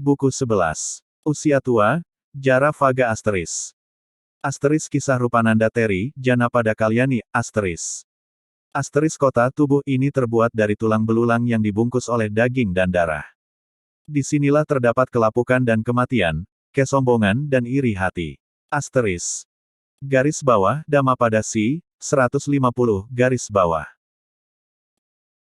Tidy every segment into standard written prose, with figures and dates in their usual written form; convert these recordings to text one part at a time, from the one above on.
Buku 11. Usia tua, Jara Vaga kisah Rupananda Teri, Janapada Kalyani, kota tubuh ini terbuat dari tulang belulang yang dibungkus oleh daging dan darah. Disinilah terdapat kelapukan dan kematian, kesombongan dan iri hati. Garis bawah, Dhammapada Si, 150, garis bawah.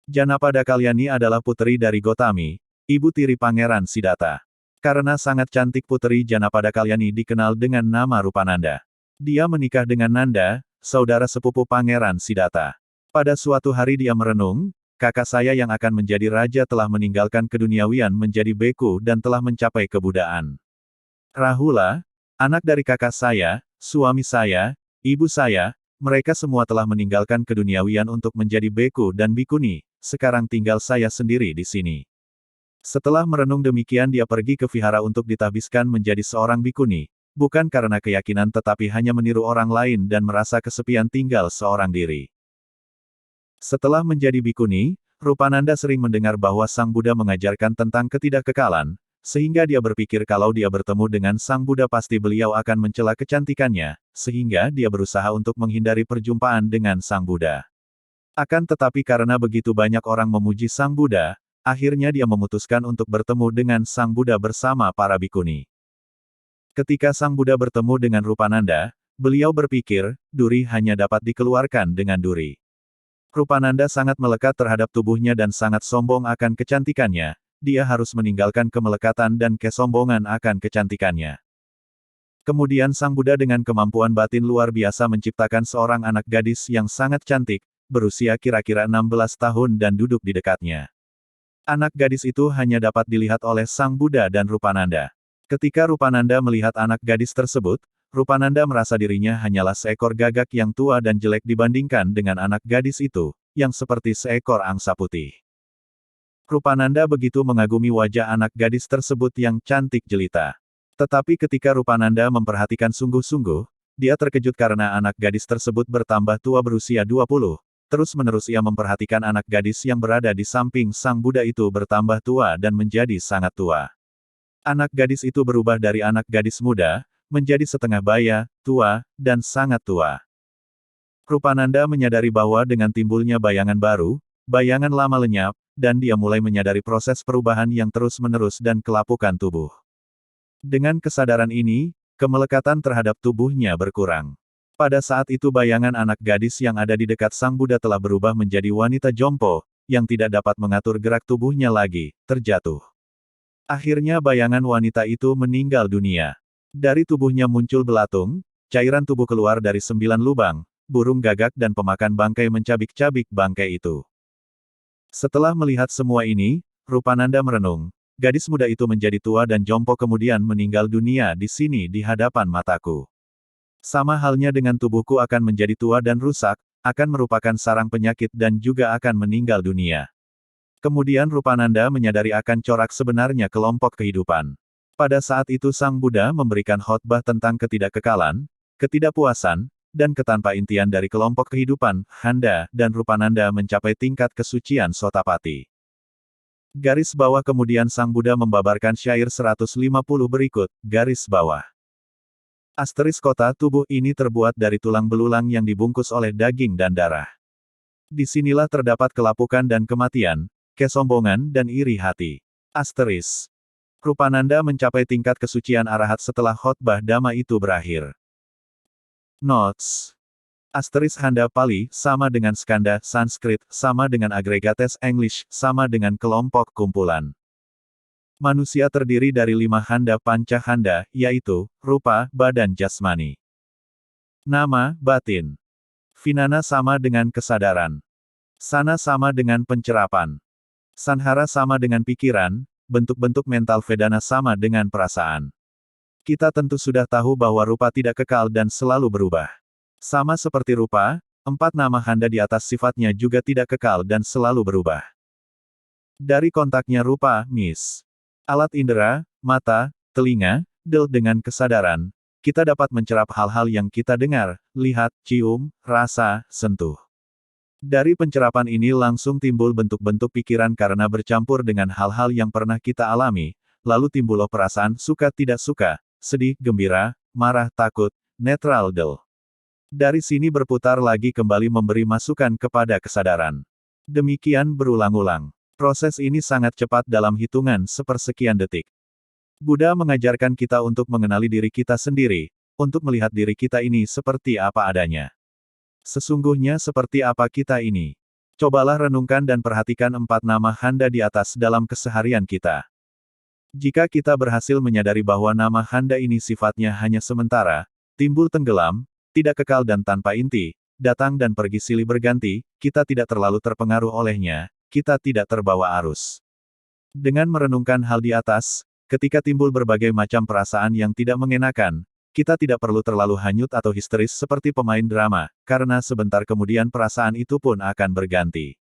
Janapada Kalyani adalah puteri dari Gotami, ibu tiri Pangeran Siddhartha. Karena sangat cantik puteri Janapada Kalyani dikenal dengan nama Rupananda. Dia menikah dengan Nanda, saudara sepupu Pangeran Siddhartha. Pada suatu hari dia merenung, kakak saya yang akan menjadi raja telah meninggalkan keduniawian menjadi beku dan telah mencapai kebudaan. Rahula, anak dari kakak saya, suami saya, ibu saya, mereka semua telah meninggalkan keduniawian untuk menjadi beku dan bikuni, sekarang tinggal saya sendiri di sini. Setelah merenung demikian dia pergi ke vihara untuk ditahbiskan menjadi seorang bikuni, bukan karena keyakinan tetapi hanya meniru orang lain dan merasa kesepian tinggal seorang diri. Setelah menjadi bikuni, Rupananda sering mendengar bahwa Sang Buddha mengajarkan tentang ketidakkekalan, sehingga dia berpikir kalau dia bertemu dengan Sang Buddha pasti beliau akan mencela kecantikannya, sehingga dia berusaha untuk menghindari perjumpaan dengan Sang Buddha. Akan tetapi karena begitu banyak orang memuji Sang Buddha, akhirnya dia memutuskan untuk bertemu dengan Sang Buddha bersama para bikuni. Ketika Sang Buddha bertemu dengan Rupananda, beliau berpikir, duri hanya dapat dikeluarkan dengan duri. Rupananda sangat melekat terhadap tubuhnya dan sangat sombong akan kecantikannya, dia harus meninggalkan kemelekatan dan kesombongan akan kecantikannya. Kemudian Sang Buddha dengan kemampuan batin luar biasa menciptakan seorang anak gadis yang sangat cantik, berusia kira-kira 16 tahun dan duduk di dekatnya. Anak gadis itu hanya dapat dilihat oleh Sang Buddha dan Rupananda. Ketika Rupananda melihat anak gadis tersebut, Rupananda merasa dirinya hanyalah seekor gagak yang tua dan jelek dibandingkan dengan anak gadis itu, yang seperti seekor angsa putih. Rupananda begitu mengagumi wajah anak gadis tersebut yang cantik jelita. Tetapi ketika Rupananda memperhatikan sungguh-sungguh, dia terkejut karena anak gadis tersebut bertambah tua berusia 20. Terus-menerus ia memperhatikan anak gadis yang berada di samping Sang Buddha itu bertambah tua dan menjadi sangat tua. Anak gadis itu berubah dari anak gadis muda, menjadi setengah baya, tua, dan sangat tua. Rupananda menyadari bahwa dengan timbulnya bayangan baru, bayangan lama lenyap, dan dia mulai menyadari proses perubahan yang terus-menerus dan kelapukan tubuh. Dengan kesadaran ini, kemelekatan terhadap tubuhnya berkurang. Pada saat itu bayangan anak gadis yang ada di dekat Sang Buddha telah berubah menjadi wanita jompo, yang tidak dapat mengatur gerak tubuhnya lagi, terjatuh. Akhirnya bayangan wanita itu meninggal dunia. Dari tubuhnya muncul belatung, cairan tubuh keluar dari 9 lubang, burung gagak dan pemakan bangkai mencabik-cabik bangkai itu. Setelah melihat semua ini, Rupananda merenung, gadis muda itu menjadi tua dan jompo kemudian meninggal dunia di sini di hadapan mataku. Sama halnya dengan tubuhku akan menjadi tua dan rusak, akan merupakan sarang penyakit dan juga akan meninggal dunia. Kemudian Rupananda menyadari akan corak sebenarnya kelompok kehidupan. Pada saat itu Sang Buddha memberikan khotbah tentang ketidakkekalan, ketidakpuasan, dan ketanpaintian dari kelompok kehidupan, Handa, dan Rupananda mencapai tingkat kesucian Sotapati. Garis bawah kemudian Sang Buddha membabarkan syair 150 berikut, garis bawah. Kota tubuh ini terbuat dari tulang belulang yang dibungkus oleh daging dan darah. Disinilah terdapat kelapukan dan kematian, kesombongan dan iri hati. Rupananda mencapai tingkat kesucian arahat setelah khotbah Dhamma itu berakhir. Notes. Handa Pali, sama dengan Skanda, Sanskrit, sama dengan Aggregates English, sama dengan kelompok kumpulan. Manusia terdiri dari 5 handa panca handa, yaitu, rupa, badan jasmani. Nama, batin. Vinana sama dengan kesadaran. Sana sama dengan pencerapan. Sanhara sama dengan pikiran, bentuk-bentuk mental Vedana sama dengan perasaan. Kita tentu sudah tahu bahwa rupa tidak kekal dan selalu berubah. Sama seperti rupa, 4 nama handa di atas sifatnya juga tidak kekal dan selalu berubah. Dari kontaknya rupa, alat indera, mata, telinga, dengan kesadaran, kita dapat mencerap hal-hal yang kita dengar, lihat, cium, rasa, sentuh. Dari pencerapan ini langsung timbul bentuk-bentuk pikiran karena bercampur dengan hal-hal yang pernah kita alami, lalu timbullah perasaan suka tidak suka, sedih, gembira, marah, takut, netral, dull. Dari sini berputar lagi kembali memberi masukan kepada kesadaran. Demikian berulang-ulang. Proses ini sangat cepat dalam hitungan sepersekian detik. Buddha mengajarkan kita untuk mengenali diri kita sendiri, untuk melihat diri kita ini seperti apa adanya. Sesungguhnya seperti apa kita ini. Cobalah renungkan dan perhatikan 4 nama Handa di atas dalam keseharian kita. Jika kita berhasil menyadari bahwa nama Handa ini sifatnya hanya sementara, timbul tenggelam, tidak kekal dan tanpa inti, datang dan pergi silih berganti, kita tidak terlalu terpengaruh olehnya, kita tidak terbawa arus. Dengan merenungkan hal di atas, ketika timbul berbagai macam perasaan yang tidak mengenakan, kita tidak perlu terlalu hanyut atau histeris seperti pemain drama, karena sebentar kemudian perasaan itu pun akan berganti.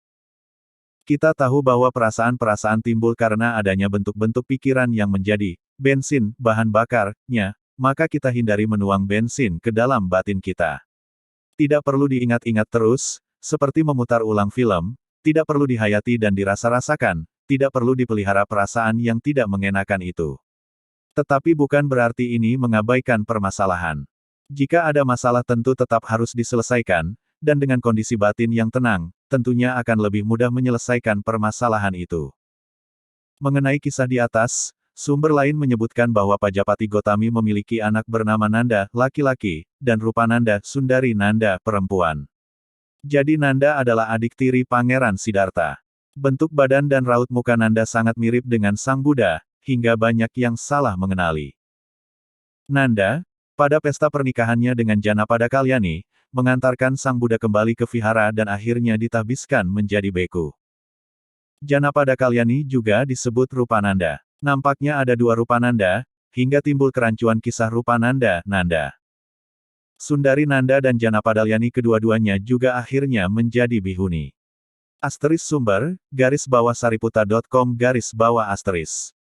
Kita tahu bahwa perasaan-perasaan timbul karena adanya bentuk-bentuk pikiran yang menjadi bensin, bahan bakarnya, maka kita hindari menuang bensin ke dalam batin kita. Tidak perlu diingat-ingat terus, seperti memutar ulang film, tidak perlu dihayati dan dirasa-rasakan, tidak perlu dipelihara perasaan yang tidak mengenakan itu. Tetapi bukan berarti ini mengabaikan permasalahan. Jika ada masalah tentu tetap harus diselesaikan, dan dengan kondisi batin yang tenang, tentunya akan lebih mudah menyelesaikan permasalahan itu. Mengenai kisah di atas, sumber lain menyebutkan bahwa Pajapati Gotami memiliki anak bernama Nanda, laki-laki, dan Rupananda, Sundari Nanda, perempuan. Jadi Nanda adalah adik tiri Pangeran Siddhartha. Bentuk badan dan raut muka Nanda sangat mirip dengan Sang Buddha, hingga banyak yang salah mengenali. Nanda, pada pesta pernikahannya dengan Janapada Kalyani, mengantarkan Sang Buddha kembali ke vihara dan akhirnya ditahbiskan menjadi beku. Janapada Kalyani juga disebut Rupananda. Nampaknya ada 2 Rupananda, hingga timbul kerancuan kisah Rupananda, Nanda. Sundari Nanda dan Janapada Kalyani kedua-duanya juga akhirnya menjadi bihuni. Asterisk sumber, _sariputta.com _.